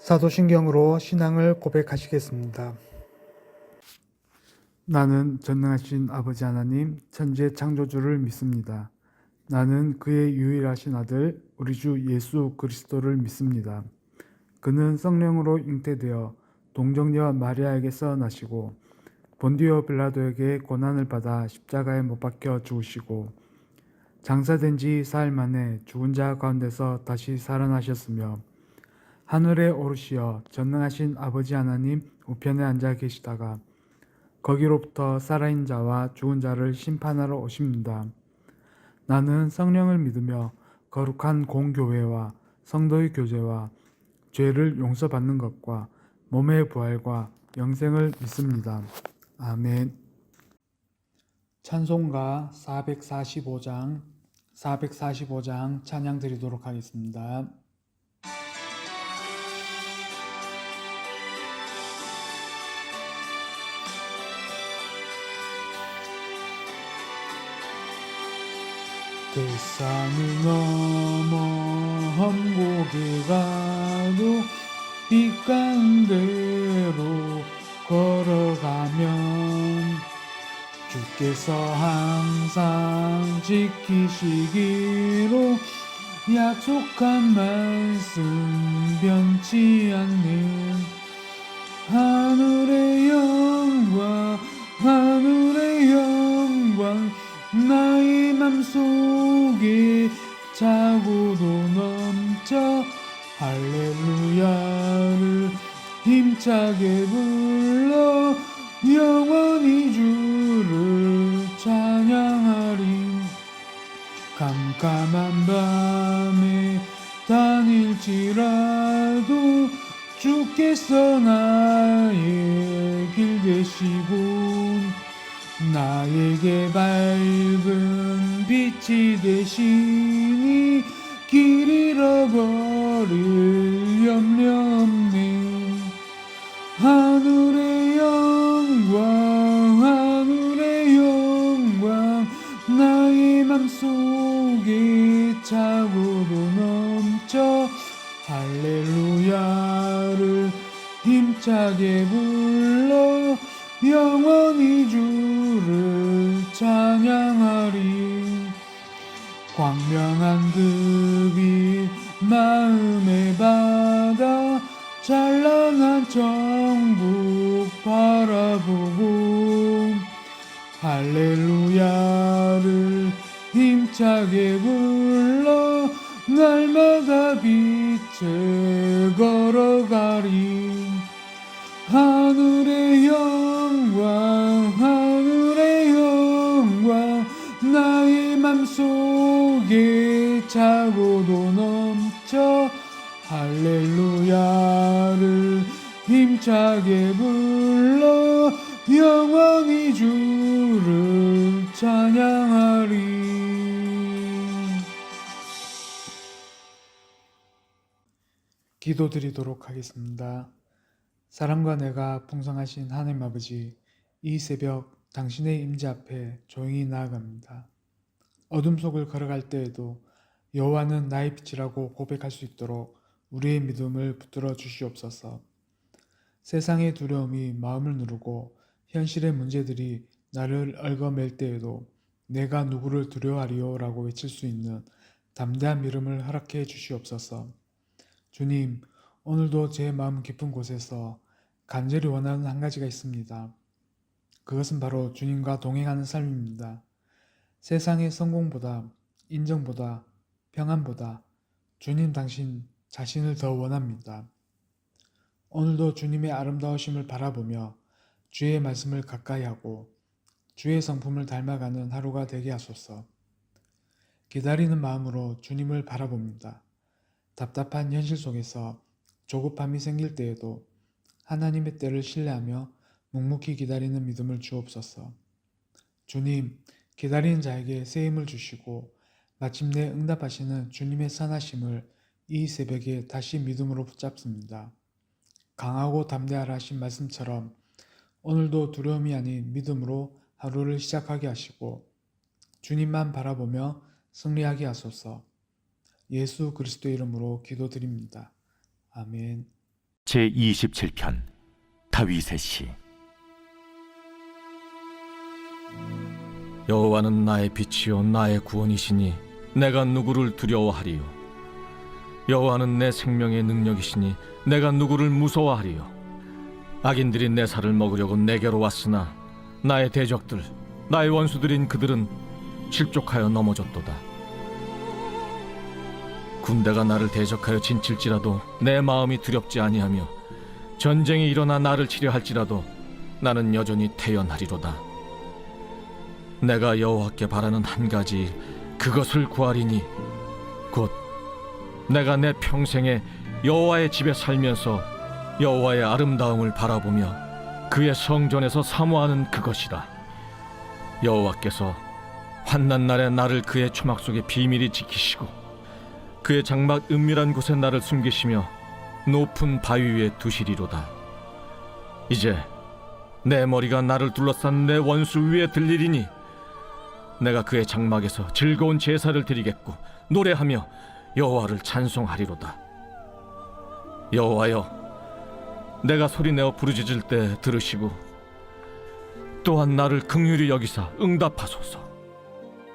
사도신경으로 신앙을 고백하시겠습니다. 나는 전능하신 아버지 하나님, 천지의 창조주를 믿습니다. 나는 그의 유일하신 아들, 우리 주 예수 그리스도를 믿습니다. 그는 성령으로 잉태되어 동정녀 마리아에게서 나시고 본디오 빌라도에게 고난을 받아 십자가에 못 박혀 죽으시고 장사된 지 사흘 만에 죽은 자 가운데서 다시 살아나셨으며 하늘에 오르시어 전능하신 아버지 하나님 우편에 앉아 계시다가 거기로부터 살아있는 자와 죽은 자를 심판하러 오십니다. 나는 성령을 믿으며 거룩한 공교회와 성도의 교제와 죄를 용서받는 것과 몸의 부활과 영생을 믿습니다. 아멘. 찬송가 445장 찬양 드리도록 하겠습니다. 세상을 넘어 험곡에 가도 빛 가운데로 걸어가면 주께서 항상 지키시기로 약속한 말씀 변치 않는 하늘의 영광 나의 맘속에 차고도 넘쳐 할렐루야를 힘차게 불러 영원히 주를 찬양하리. 깜깜한 밤에 다닐지라도 주께서 나의 길 되시고 나에게 밝은 빛이 되시니 길 잃어버릴 염려 없네. 하늘의 영광 나의 맘속에 차고도 넘쳐 할렐루야를 힘차게 불러 영원히 주를 찬양하리. 광명한 그 빛 마음의 바다 찬란한 천국 바라보고 할렐루야를 힘차게 불러 날마다 빛에 걸어가리. 하늘의 영광 나의 맘속에 차고도 넘쳐 할렐루야를 힘차게 불러 영원히 주를 찬양하리. 기도드리도록 하겠습니다. 사랑과 내가 풍성하신 하나님 아버지, 이 새벽 당신의 임재 앞에 조용히 나아갑니다. 어둠 속을 걸어갈 때에도 여호와는 나의 빛이라고 고백할 수 있도록 우리의 믿음을 붙들어 주시옵소서. 세상의 두려움이 마음을 누르고 현실의 문제들이 나를 얽어맬 때에도 내가 누구를 두려워하리요 라고 외칠 수 있는 담대한 믿음을 허락해 주시옵소서. 주님, 오늘도 제 마음 깊은 곳에서 간절히 원하는 한 가지가 있습니다. 그것은 바로 주님과 동행하는 삶입니다. 세상의 성공보다, 인정보다, 평안보다 주님 당신 자신을 더 원합니다. 오늘도 주님의 아름다우심을 바라보며 주의 말씀을 가까이 하고 주의 성품을 닮아가는 하루가 되게 하소서. 기다리는 마음으로 주님을 바라봅니다. 답답한 현실 속에서 조급함이 생길 때에도 하나님의 때를 신뢰하며 묵묵히 기다리는 믿음을 주옵소서. 주님, 기다리는 자에게 새 힘을 주시고 마침내 응답하시는 주님의 선하심을 이 새벽에 다시 믿음으로 붙잡습니다. 강하고 담대하라 하신 말씀처럼 오늘도 두려움이 아닌 믿음으로 하루를 시작하게 하시고 주님만 바라보며 승리하게 하소서. 예수 그리스도 이름으로 기도드립니다. 아멘. 제27편 다윗의 시. 여호와는 나의 빛이요 나의 구원이시니 내가 누구를 두려워하리요. 여호와는 내 생명의 능력이시니 내가 누구를 무서워하리요. 악인들이 내 살을 먹으려고 내게로 왔으나 나의 대적들 나의 원수들인 그들은 실족하여 넘어졌도다. 군대가 나를 대적하여 진칠지라도 내 마음이 두렵지 아니하며 전쟁이 일어나 나를 치려 할지라도 나는 여전히 태연하리로다. 내가 여호와께 바라는 한 가지 일, 그것을 구하리니 곧 내가 내 평생에 여호와의 집에 살면서 여호와의 아름다움을 바라보며 그의 성전에서 사모하는 그것이라. 여호와께서 환난 날에 나를 그의 초막 속에 비밀히 지키시고 그의 장막 은밀한 곳에 나를 숨기시며 높은 바위 위에 두시리로다. 이제 내 머리가 나를 둘러싼 내 원수 위에 들리리니 내가 그의 장막에서 즐거운 제사를 드리겠고 노래하며 여호와를 찬송하리로다. 여호와여, 내가 소리내어 부르짖을 때 들으시고 또한 나를 긍휼히 여기사 응답하소서.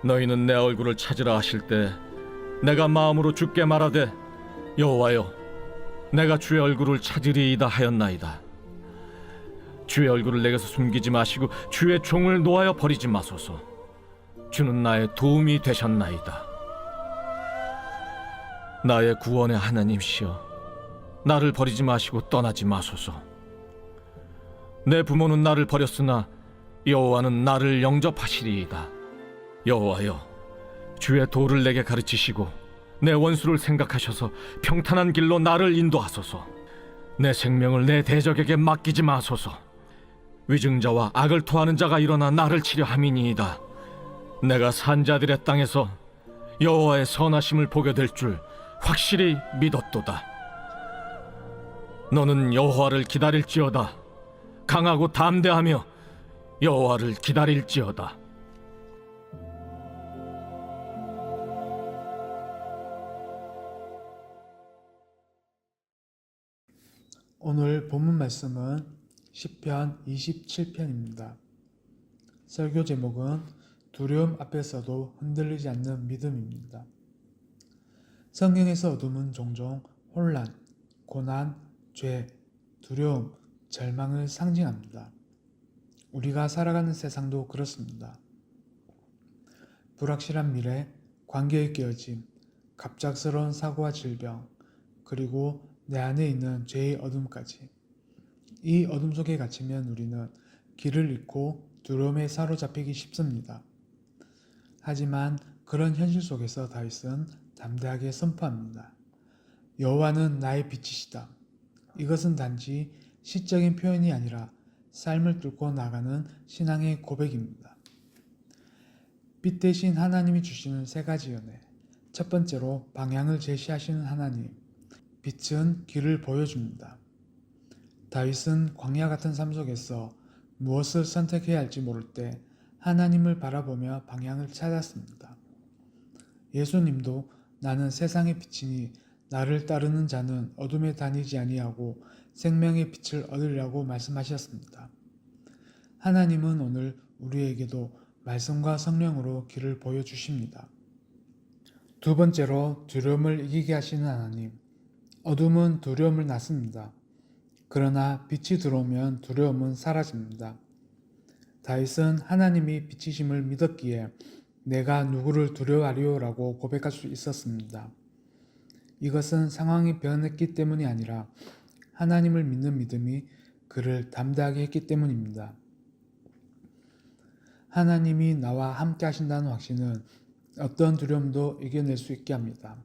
너희는 내 얼굴을 찾으라 하실 때 내가 마음으로 주께 말하되 여호와여, 내가 주의 얼굴을 찾으리이다 하였나이다. 주의 얼굴을 내게서 숨기지 마시고 주의 종을 놓아여 버리지 마소서. 주는 나의 도움이 되셨나이다. 나의 구원의 하나님시여, 나를 버리지 마시고 떠나지 마소서. 내 부모는 나를 버렸으나 여호와는 나를 영접하시리이다. 여호와여, 주의 도를 내게 가르치시고 내 원수를 생각하셔서 평탄한 길로 나를 인도하소서. 내 생명을 내 대적에게 맡기지 마소서. 위증자와 악을 토하는 자가 일어나 나를 치려 함이니이다. 내가 산자들의 땅에서 여호와의 선하심을 보게 될 줄 확실히 믿었도다. 너는 여호와를 기다릴지어다. 강하고 담대하며 여호와를 기다릴지어다. 오늘 본문 말씀은 시편 27편입니다. 설교 제목은 두려움 앞에서도 흔들리지 않는 믿음입니다. 성경에서 어둠은 종종 혼란, 고난, 죄, 두려움, 절망을 상징합니다. 우리가 살아가는 세상도 그렇습니다. 불확실한 미래, 관계의 깨어짐, 갑작스러운 사고와 질병, 그리고 내 안에 있는 죄의 어둠까지. 이 어둠 속에 갇히면 우리는 길을 잃고 두려움에 사로잡히기 쉽습니다. 하지만 그런 현실 속에서 다윗은 담대하게 선포합니다. 여호와는 나의 빛이시다. 이것은 단지 시적인 표현이 아니라 삶을 뚫고 나가는 신앙의 고백입니다. 빛 대신 하나님이 주시는 세 가지 은혜. 첫 번째로 방향을 제시하시는 하나님. 빛은 길을 보여줍니다. 다윗은 광야 같은 삶 속에서 무엇을 선택해야 할지 모를 때 하나님을 바라보며 방향을 찾았습니다. 예수님도 나는 세상의 빛이니 나를 따르는 자는 어둠에 다니지 아니하고 생명의 빛을 얻으려고 말씀하셨습니다. 하나님은 오늘 우리에게도 말씀과 성령으로 길을 보여주십니다. 두 번째로 두려움을 이기게 하시는 하나님. 어둠은 두려움을 낳습니다. 그러나 빛이 들어오면 두려움은 사라집니다. 다윗은 하나님이 빛이심을 믿었기에 내가 누구를 두려워하리요라고 고백할 수 있었습니다. 이것은 상황이 변했기 때문이 아니라 하나님을 믿는 믿음이 그를 담대하게 했기 때문입니다. 하나님이 나와 함께 하신다는 확신은 어떤 두려움도 이겨낼 수 있게 합니다.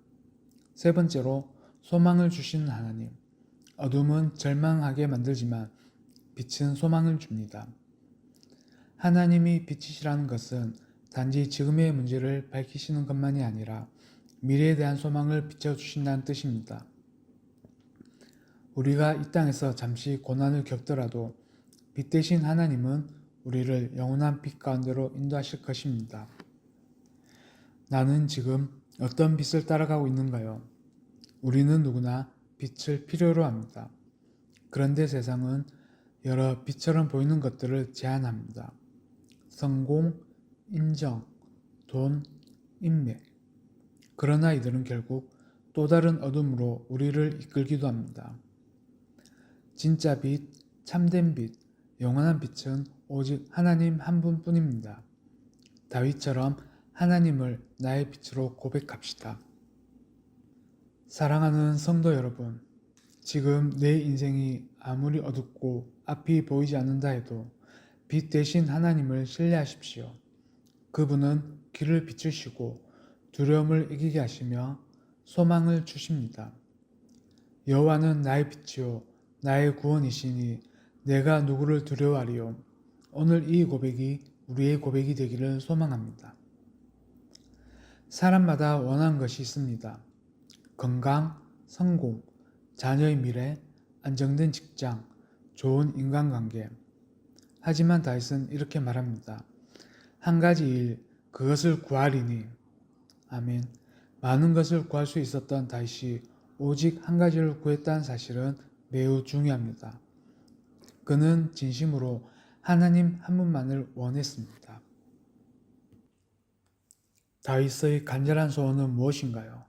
세 번째로 소망을 주시는 하나님. 어둠은 절망하게 만들지만 빛은 소망을 줍니다. 하나님이 빛이시라는 것은 단지 지금의 문제를 밝히시는 것만이 아니라 미래에 대한 소망을 비춰주신다는 뜻입니다. 우리가 이 땅에서 잠시 고난을 겪더라도 빛 대신 하나님은 우리를 영원한 빛 가운데로 인도하실 것입니다. 나는 지금 어떤 빛을 따라가고 있는가요? 우리는 누구나 빛을 필요로 합니다. 그런데 세상은 여러 빛처럼 보이는 것들을 제안합니다. 성공, 인정, 돈, 인맥. 그러나 이들은 결국 또 다른 어둠으로 우리를 이끌기도 합니다. 진짜 빛, 참된 빛, 영원한 빛은 오직 하나님 한 분뿐입니다. 다윗처럼 하나님을 나의 빛으로 고백합시다. 사랑하는 성도 여러분, 지금 내 인생이 아무리 어둡고 앞이 보이지 않는다 해도 빛 대신 하나님을 신뢰하십시오. 그분은 길을 비추시고 두려움을 이기게 하시며 소망을 주십니다. 여호와는 나의 빛이요 나의 구원이시니 내가 누구를 두려워하리요. 오늘 이 고백이 우리의 고백이 되기를 소망합니다. 사람마다 원하는 것이 있습니다. 건강, 성공, 자녀의 미래, 안정된 직장, 좋은 인간관계. 하지만 다윗은 이렇게 말합니다. 한 가지 일, 그것을 구하리니. 아멘. 많은 것을 구할 수 있었던 다윗이 오직 한 가지를 구했다는 사실은 매우 중요합니다. 그는 진심으로 하나님 한 분만을 원했습니다. 다윗의 간절한 소원은 무엇인가요?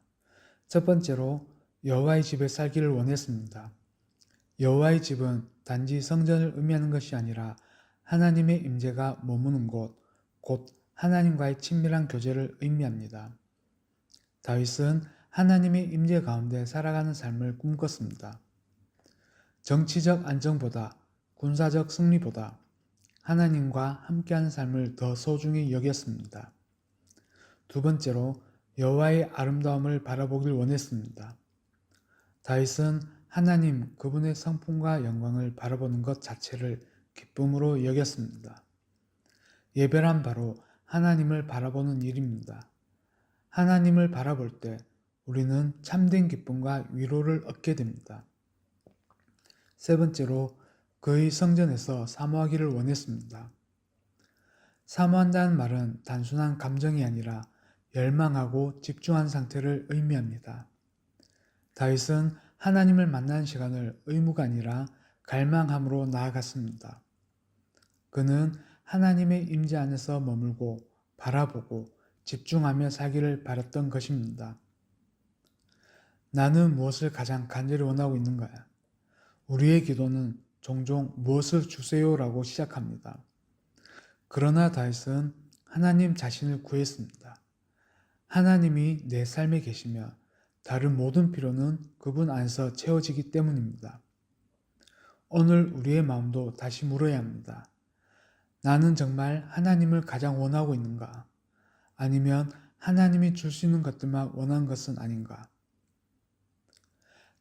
첫 번째로 여호와의 집에 살기를 원했습니다. 여호와의 집은 단지 성전을 의미하는 것이 아니라 하나님의 임재가 머무는 곳, 곧 하나님과의 친밀한 교제를 의미합니다. 다윗은 하나님의 임재 가운데 살아가는 삶을 꿈꿨습니다. 정치적 안정보다 군사적 승리보다 하나님과 함께하는 삶을 더 소중히 여겼습니다. 두 번째로 여호와의 아름다움을 바라보길 원했습니다. 다윗은 하나님 그분의 성품과 영광을 바라보는 것 자체를 기쁨으로 여겼습니다. 예배란 바로 하나님을 바라보는 일입니다. 하나님을 바라볼 때 우리는 참된 기쁨과 위로를 얻게 됩니다. 세 번째로 그의 성전에서 사모하기를 원했습니다. 사모한다는 말은 단순한 감정이 아니라 열망하고 집중한 상태를 의미합니다. 다윗은 하나님을 만나는 시간을 의무가 아니라 갈망함으로 나아갔습니다. 그는 하나님의 임재 안에서 머물고 바라보고 집중하며 살기를 바랐던 것입니다. 나는 무엇을 가장 간절히 원하고 있는가? 우리의 기도는 종종 무엇을 주세요라고 시작합니다. 그러나 다윗은 하나님 자신을 구했습니다. 하나님이 내 삶에 계시며 다른 모든 필요는 그분 안에서 채워지기 때문입니다. 오늘 우리의 마음도 다시 물어야 합니다. 나는 정말 하나님을 가장 원하고 있는가? 아니면 하나님이 줄 수 있는 것들만 원하는 것은 아닌가?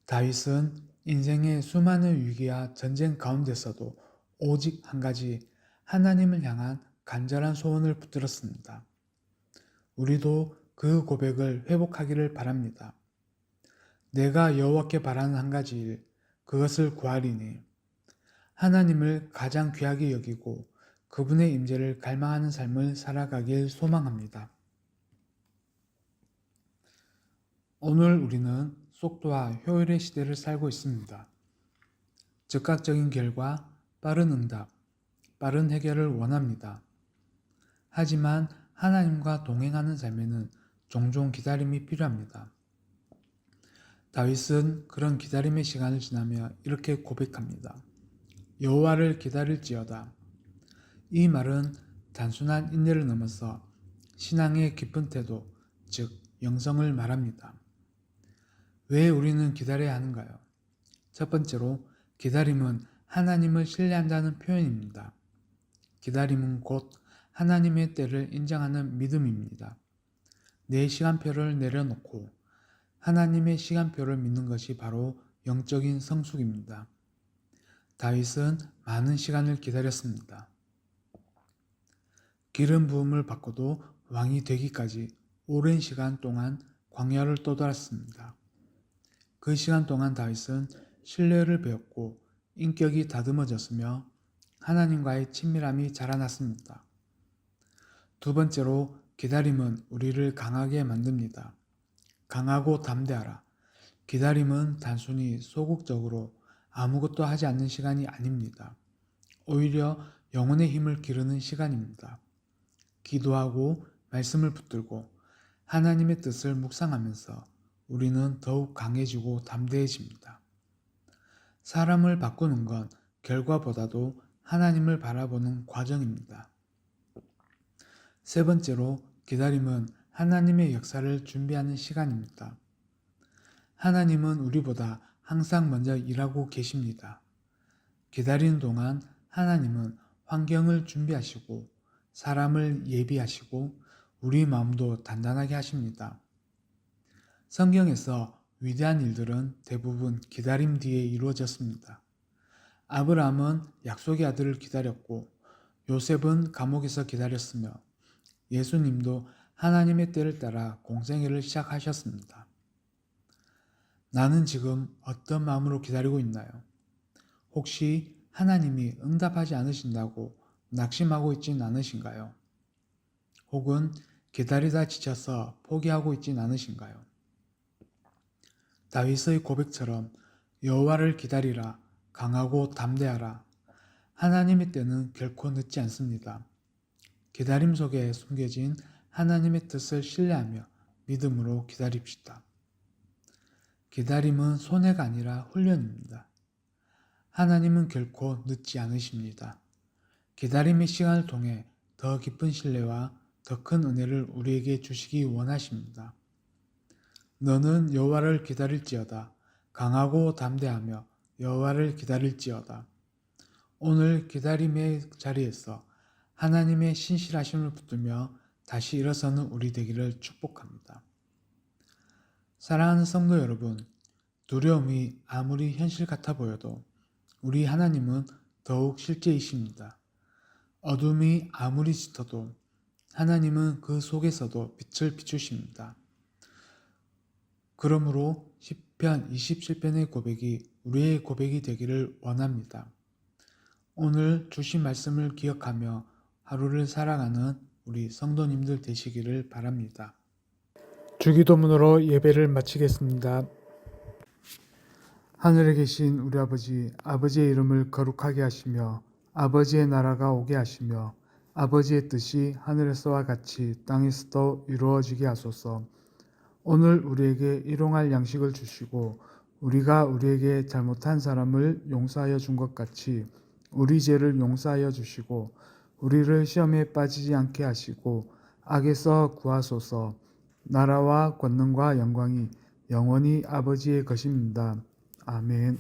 다윗은 인생의 수많은 위기와 전쟁 가운데서도 오직 한 가지 하나님을 향한 간절한 소원을 붙들었습니다. 우리도 그 고백을 회복하기를 바랍니다. 내가 여호와께 바라는 한 가지 일, 그것을 구하리니. 하나님을 가장 귀하게 여기고 그분의 임재를 갈망하는 삶을 살아가길 소망합니다. 오늘 우리는 속도와 효율의 시대를 살고 있습니다. 즉각적인 결과, 빠른 응답, 빠른 해결을 원합니다. 하지만 하나님과 동행하는 삶에는 종종 기다림이 필요합니다. 다윗은 그런 기다림의 시간을 지나며 이렇게 고백합니다. 여호와를 기다릴지어다. 이 말은 단순한 인내를 넘어서 신앙의 깊은 태도, 즉 영성을 말합니다. 왜 우리는 기다려야 하는가요? 첫 번째로 기다림은 하나님을 신뢰한다는 표현입니다. 기다림은 곧 하나님의 때를 인정하는 믿음입니다. 내 시간표를 내려놓고 하나님의 시간표를 믿는 것이 바로 영적인 성숙입니다. 다윗은 많은 시간을 기다렸습니다. 기름 부음을 받고도 왕이 되기까지 오랜 시간 동안 광야를 떠돌았습니다. 그 시간 동안 다윗은 신뢰를 배웠고 인격이 다듬어졌으며 하나님과의 친밀함이 자라났습니다. 두 번째로 기다림은 우리를 강하게 만듭니다. 강하고 담대하라. 기다림은 단순히 소극적으로 아무것도 하지 않는 시간이 아닙니다. 오히려 영혼의 힘을 기르는 시간입니다. 기도하고 말씀을 붙들고 하나님의 뜻을 묵상하면서 우리는 더욱 강해지고 담대해집니다. 사람을 바꾸는 건 결과보다도 하나님을 바라보는 과정입니다. 세 번째로 기다림은 하나님의 역사를 준비하는 시간입니다. 하나님은 우리보다 항상 먼저 일하고 계십니다. 기다리는 동안 하나님은 환경을 준비하시고 사람을 예비하시고 우리 마음도 단단하게 하십니다. 성경에서 위대한 일들은 대부분 기다림 뒤에 이루어졌습니다. 아브라함은 약속의 아들을 기다렸고 요셉은 감옥에서 기다렸으며 예수님도 하나님의 때를 따라 공생애를 시작하셨습니다. 나는 지금 어떤 마음으로 기다리고 있나요? 혹시 하나님이 응답하지 않으신다고 낙심하고 있진 않으신가요? 혹은 기다리다 지쳐서 포기하고 있진 않으신가요? 다윗의 고백처럼 여호와를 기다리라, 강하고 담대하라. 하나님의 때는 결코 늦지 않습니다. 기다림 속에 숨겨진 하나님의 뜻을 신뢰하며 믿음으로 기다립시다. 기다림은 손해가 아니라 훈련입니다. 하나님은 결코 늦지 않으십니다. 기다림의 시간을 통해 더 깊은 신뢰와 더 큰 은혜를 우리에게 주시기 원하십니다. 너는 여호와를 기다릴지어다. 강하고 담대하며 여호와를 기다릴지어다. 오늘 기다림의 자리에서 하나님의 신실하심을 붙들며 다시 일어서는 우리 되기를 축복합니다. 사랑하는 성도 여러분, 두려움이 아무리 현실 같아 보여도 우리 하나님은 더욱 실제이십니다. 어둠이 아무리 짙어도 하나님은 그 속에서도 빛을 비추십니다. 그러므로 시편 27편의 고백이 우리의 고백이 되기를 원합니다. 오늘 주신 말씀을 기억하며 하루를 살아가는 우리 성도님들 되시기를 바랍니다. 주기도문으로 예배를 마치겠습니다. 하늘에 계신 우리 아버지, 아버지의 이름을 거룩하게 하시며 아버지의 나라가 오게 하시며 아버지의 뜻이 하늘에서와 같이 땅에서도 이루어지게 하소서. 오늘 우리에게 일용할 양식을 주시고 우리가 우리에게 잘못한 사람을 용서하여 준 것 같이 우리 죄를 용서하여 주시고 우리를 시험에 빠지지 않게 하시고 악에서 구하소서. 나라와 권능과 영광이 영원히 아버지의 것입니다. 아멘.